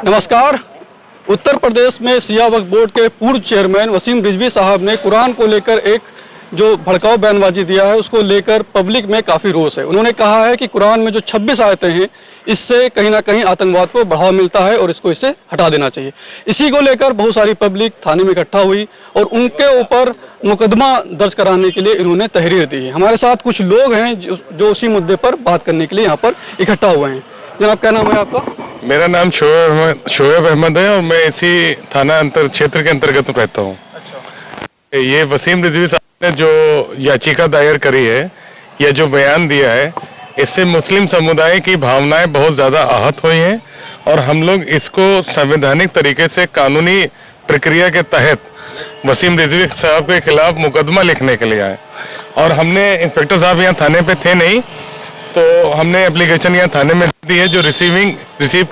नमस्कार। उत्तर प्रदेश में शिया वक्फ बोर्ड के पूर्व चेयरमैन वसीम रिजवी साहब ने कुरान को लेकर एक जो भड़काऊ बयानबाजी दिया है उसको लेकर पब्लिक में काफ़ी रोष है। उन्होंने कहा है कि कुरान में जो 26 आयतें हैं इससे कहीं ना कहीं आतंकवाद को बढ़ावा मिलता है और इसको इससे हटा देना चाहिए। इसी को लेकर बहुत सारी पब्लिक थाने में इकट्ठा हुई और उनके ऊपर मुकदमा दर्ज कराने के लिए इन्होंने तहरीर दी है। हमारे साथ कुछ लोग हैं जो उसी मुद्दे पर बात करने के लिए यहाँ पर इकट्ठा हुए हैं। जनाब, क्या नाम है आपका? मेरा नाम शोएब अहमद है और मैं इसी थाना अंतर क्षेत्र के अंतर्गत रहता हूँ। अच्छा। ये वसीम रिजवी साहब ने जो याचिका दायर करी है या जो बयान दिया है, इससे मुस्लिम समुदाय की भावनाएं बहुत ज़्यादा आहत हुई हैं और हम लोग इसको संवैधानिक तरीके से कानूनी प्रक्रिया के तहत वसीम रिजवी साहब के खिलाफ मुकदमा लिखने के लिए आए। और हमने इंस्पेक्टर साहब यहाँ थाने पे थे नहीं, तो हमने एप्लीकेशन यहाँ थाने में दी है जो रिसीव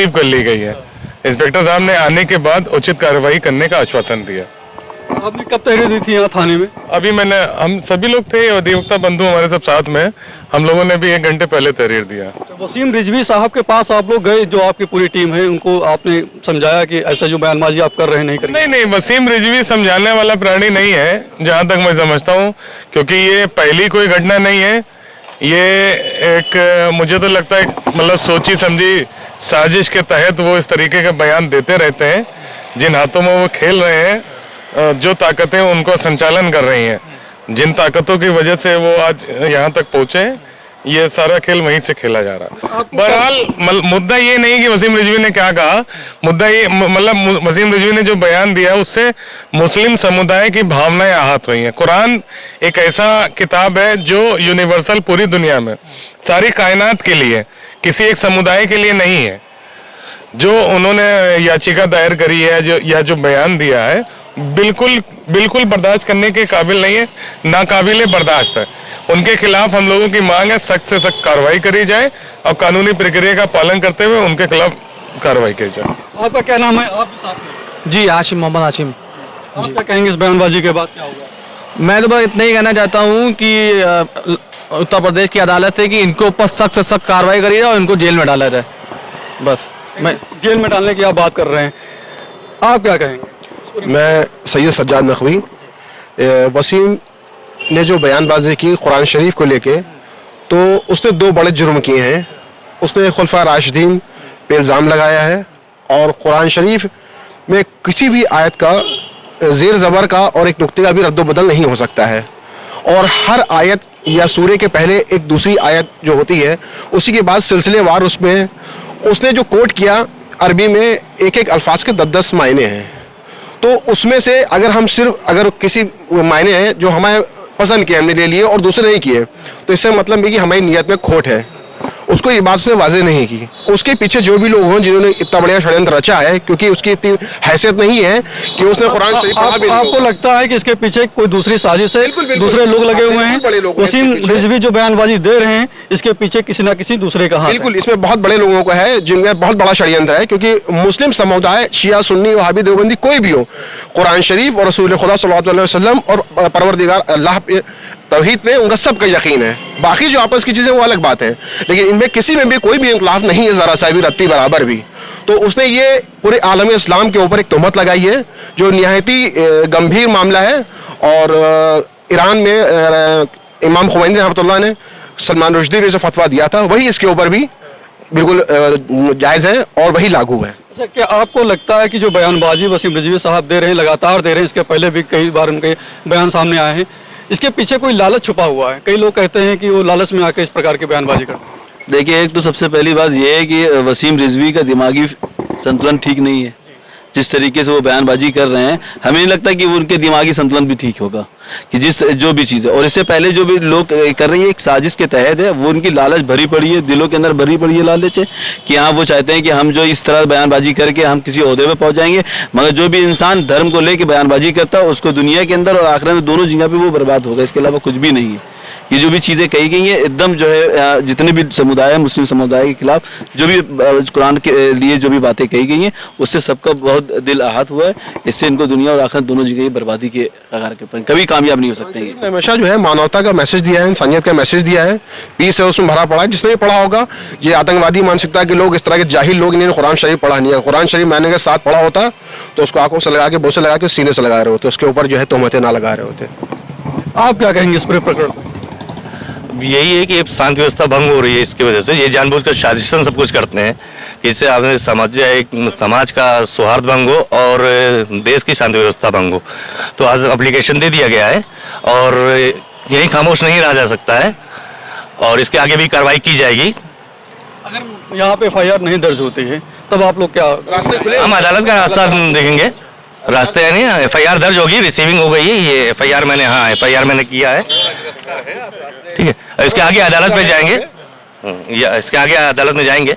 कर ली गई है। इंस्पेक्टर साहब ने आने के बाद उचित कार्रवाई करने का आश्वासन दिया। आपने कब तहरीर दी थी यहाँ थाने में? अभी हम सभी लोग थे, अधिवक्ता बंधु हमारे सब साथ में, हम लोगों ने भी 1 घंटे पहले तहरीर दिया। वसीम रिजवी साहब के पास आप लोग गए, जो आपकी पूरी टीम है, उनको आपने समझाया कि ऐसा जो बयानबाजी आप कर रहे हैं नहीं करेंगे? नहीं, वसीम रिजवी समझाने वाला प्राणी नहीं है जहाँ तक मैं समझता हूँ, क्योंकि ये पहली कोई घटना नहीं है। ये एक मुझे तो लगता है मतलब सोची समझी साजिश के तहत वो इस तरीके के बयान देते रहते हैं। जिन हाथों में वो खेल रहे हैं, जो ताकतें उनको संचालन कर रही हैं, जिन ताकतों की वजह से वो आज यहाँ तक पहुँचे, ये सारा खेल वहीं से खेला जा रहा है। बहरहाल मुद्दा ये नहीं कि वसीम रिजवी ने क्या कहा, मुद्दा ये मतलब वसीम रिजवी ने जो बयान दिया उससे मुस्लिम समुदाय की भावनाएं आहत हुई हैं। कुरान एक ऐसा किताब है जो यूनिवर्सल पूरी दुनिया में सारी कायनात के लिए, किसी एक समुदाय के लिए नहीं है। जो उन्होंने याचिका दायर करी है या जो बयान दिया है, बिल्कुल बर्दाश्त करने के काबिल नहीं है, नाकाबिले बर्दाश्त है। उनके खिलाफ हम लोगों की मांग है सख्त से सख्त कार्रवाई करी जाए और कानूनी प्रक्रिया का पालन करते हुए उनके खिलाफ कार्रवाई की जाए। आपका क्या नाम है? आप साथ में? जी, आशिम, मोहम्मद आशिम। आप क्या कहेंगे इस बयानबाजी के बाद क्या होगा? मैं तो बस इतना ही कहना चाहता हूँ कि उत्तर प्रदेश की अदालत से कि इनके ऊपर सख्त से सख्त कार्रवाई करी जाए और इनको जेल में डाला जाए। बस मैं जेल में डालने की आप बात कर रहे हैं, आप क्या कहेंगे? मैं सैयद सज्जाद नकवी। वसीम ने जो बयानबाजी की कुरान शरीफ को लेके, तो उसने 2 बड़े जुर्म किए हैं। उसने खुलफा राशिदीन पे इल्ज़ाम लगाया है और कुरान शरीफ में किसी भी आयत का ज़ेर ज़बर का और एक नुक्ते का भी रद्द बदल नहीं हो सकता है। और हर आयत या सूरे के पहले एक दूसरी आयत जो होती है, उसी के बाद सिलसिलेवार उसमें उसने जो कोट किया, अरबी में एक अल्फाज के 10 मायने हैं। तो उसमें से अगर किसी मायने हैं जो हमें पसंद किए, हमने ले लिए और दूसरे नहीं किए, तो इससे मतलब है कि हमारी नियत में खोट है। उसको ये बात उसने वाजे नहीं की। उसके पीछे जो भी लोग हों जिन्होंने इतना बढ़िया षड्यंत्र रचा है, क्योंकि उसकी इतनी हैसियत नहीं है कि उसने कुरान शरीफ पढ़ा भी नहीं। आपको लगता है कि इसके पीछे कोई दूसरी साजिश है? दूसरे लोग लगे हुए हैं? वसीम रिजवी जो बयानबाजी दे रहे हैं, इसके पीछे किसी ना किसी दूसरे का हाथ है? बिल्कुल, इसमें बहुत बड़े लोगों का है, जिनमें बहुत बड़ा षड्यंत्र है। क्योंकि मुस्लिम समुदाय, शिया, सुन्नी, वहाबी, देवबंदी, कोई भी हो, कुरान शरीफ और रसूल खुदा सल्लल्लाहु अलैहि वसल्लम और परवरदिगार अल्लाह पे, तौहीद पे उनका सबका यकीन है। बाकी जो आपस की चीज़ें वो अलग बात है, लेकिन इनमें किसी में भी कोई भी इख्तिलाफ नहीं है, ज़रा सा भी रत्ती बराबर भी। तो उसने ये पूरे आलम इस्लाम के ऊपर एक तोहमत लगाई है जो निहायती गंभीर मामला है। और ईरान में इमाम खुमैनी रहमतुल्लाह ने सलमान रुश्दी ने जो फतवा दिया था, वही इसके ऊपर भी बिल्कुल जायज़ है और वही लागू है। अच्छा, क्या आपको लगता है कि जो बयानबाजी वसीम रिजवी साहब दे रहे हैं, लगातार दे रहे हैं, इसके पहले भी कई बार उनके बयान सामने आए हैं, इसके पीछे कोई लालच छुपा हुआ है? कई लोग कहते हैं कि वो लालच में आके इस प्रकार की बयानबाजी करते हैं। देखिए, एक तो सबसे पहली बात यह है कि वसीम रिजवी का दिमागी संतुलन ठीक नहीं है। जिस तरीके से वो बयानबाजी कर रहे हैं, हमें नहीं लगता कि उनके दिमागी संतुलन भी ठीक होगा कि जो भी चीज़ है। और इससे पहले जो भी लोग कर रहे हैं, एक साजिश के तहत है। वो उनकी लालच भरी पड़ी है, दिलों के अंदर भरी पड़ी है लालच है कि हाँ, वो चाहते हैं कि हम जो इस तरह बयानबाजी करके हम किसी ओहदे पे पहुंच जाएंगे। मगर जो भी इंसान धर्म को लेकर बयानबाजी करता है, उसको दुनिया के अंदर और आखिरत में दोनों जगह पर वो बर्बाद होगा। इसके अलावा कुछ भी नहीं है। ये जो भी चीज़ें कही गई हैं एकदम जो है जितने भी समुदाय है मुस्लिम समुदाय के खिलाफ जो भी कुरान के लिए जो भी बातें कही गई हैं उससे सबका बहुत दिल आहत हुआ है। इससे इनको दुनिया और आखिरत दोनों जगह बर्बादी के कगार के ऊपर कभी कामयाब नहीं हो सकते ये। हमेशा जो है मानवता का मैसेज दिया है, इंसानियत का मैसेज दिया है, पीस है उसमें भरा पड़ा है। जिसने भी पढ़ा होगा, ये आतंकवादी मानसिकता के लोग, इस तरह के जाहिल लोग, इन्होंने कुरान शरीफ पढ़ा नहीं है। कुरान शरीफ मैंने के साथ पढ़ा होता तो उसको आंखों से लगा के, बोसे लगा के, सीने से लगा रहे होते, उसके ऊपर जो है तोहमतें ना लगा रहे होते। आप क्या कहेंगे इस पूरे प्रकरण पर? यही है कि शांति व्यवस्था भंग हो रही है इसकी वजह से। ये जानबूझकर साजिशन सब कुछ करते हैं, इससे आपने समाज का सौहार्द भंग हो और देश की शांति व्यवस्था भंग हो। तो आज एप्लीकेशन दे दिया गया है और यही खामोश नहीं रहा जा सकता है और इसके आगे भी कार्रवाई की जाएगी। अगर यहाँ पे FIR नहीं दर्ज होती है तब आप लोग क्या? हम अदालत का रास्ता देखेंगे, रास्ते है नहीं। FIR दर्ज होगी, रिसीविंग हो गई है ये FIR मैंने, हाँ FIR मैंने किया है, ठीक है। इसके आगे अदालत में जाएंगे, या इसके आगे अदालत में जाएंगे,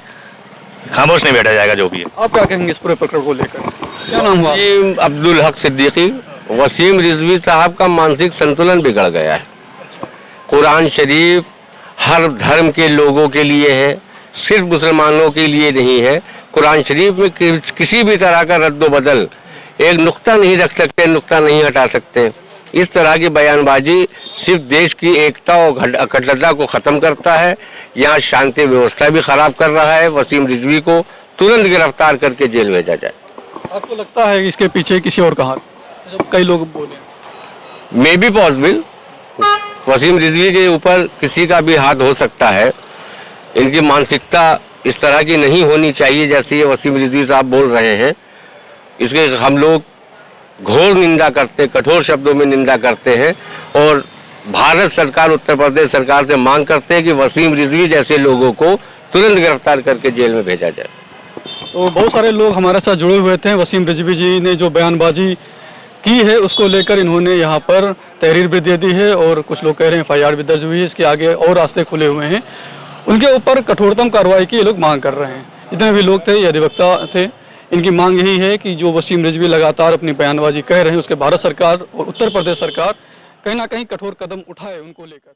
खामोश नहीं बैठा जाएगा जो भी है। आप क्या कहेंगे इस पूरे प्रकरण को लेकर? क्या नाम हुआ? वसीम अब्दुल हक सिद्दीकी। वसीम रिजवी साहब का मानसिक संतुलन बिगड़ गया है। कुरान शरीफ हर धर्म के लोगों के लिए है, सिर्फ मुसलमानों के लिए नहीं है। कुरान शरीफ में किसी भी तरह का रद्द बदल, एक नुक्ता नहीं रख सकते, नुक्ता नहीं हटा सकते। इस तरह की बयानबाजी सिर्फ देश की एकता और अखंडता को ख़त्म करता है, यहाँ शांति व्यवस्था भी ख़राब कर रहा है। वसीम रिजवी को तुरंत गिरफ्तार करके जेल भेजा जाए। आपको लगता है कि इसके पीछे किसी और का हाथ? जब कई लोग बोले maybe possible Waseem Rizvi के ऊपर किसी का भी हाथ हो सकता है। इनकी मानसिकता इस तरह की नहीं होनी चाहिए जैसे ये वसीम रिजवी साहब बोल रहे हैं। इसके हम लोग घोर निंदा करते, कठोर शब्दों में निंदा करते हैं और भारत सरकार, उत्तर प्रदेश सरकार से मांग करते हैं कि वसीम रिजवी जैसे लोगों को तुरंत गिरफ्तार करके जेल में भेजा जाए। तो बहुत सारे लोग हमारे साथ जुड़े हुए थे। वसीम रिजवी जी ने जो बयानबाजी की है उसको लेकर इन्होंने यहाँ पर तहरीर भी दे दी है और कुछ लोग कह रहे हैं FIR भी दर्ज हुई है। इसके आगे और रास्ते खुले हुए हैं, उनके ऊपर कठोरतम कार्रवाई की ये लोग मांग कर रहे हैं। जितने भी लोग थे, ये अधिवक्ता थे, इनकी मांग यही है कि जो वसीम रिजवी लगातार अपनी बयानबाजी कह रहे हैं उसके भारत सरकार और उत्तर प्रदेश सरकार कहीं ना कहीं कठोर कदम उठाए उनको लेकर।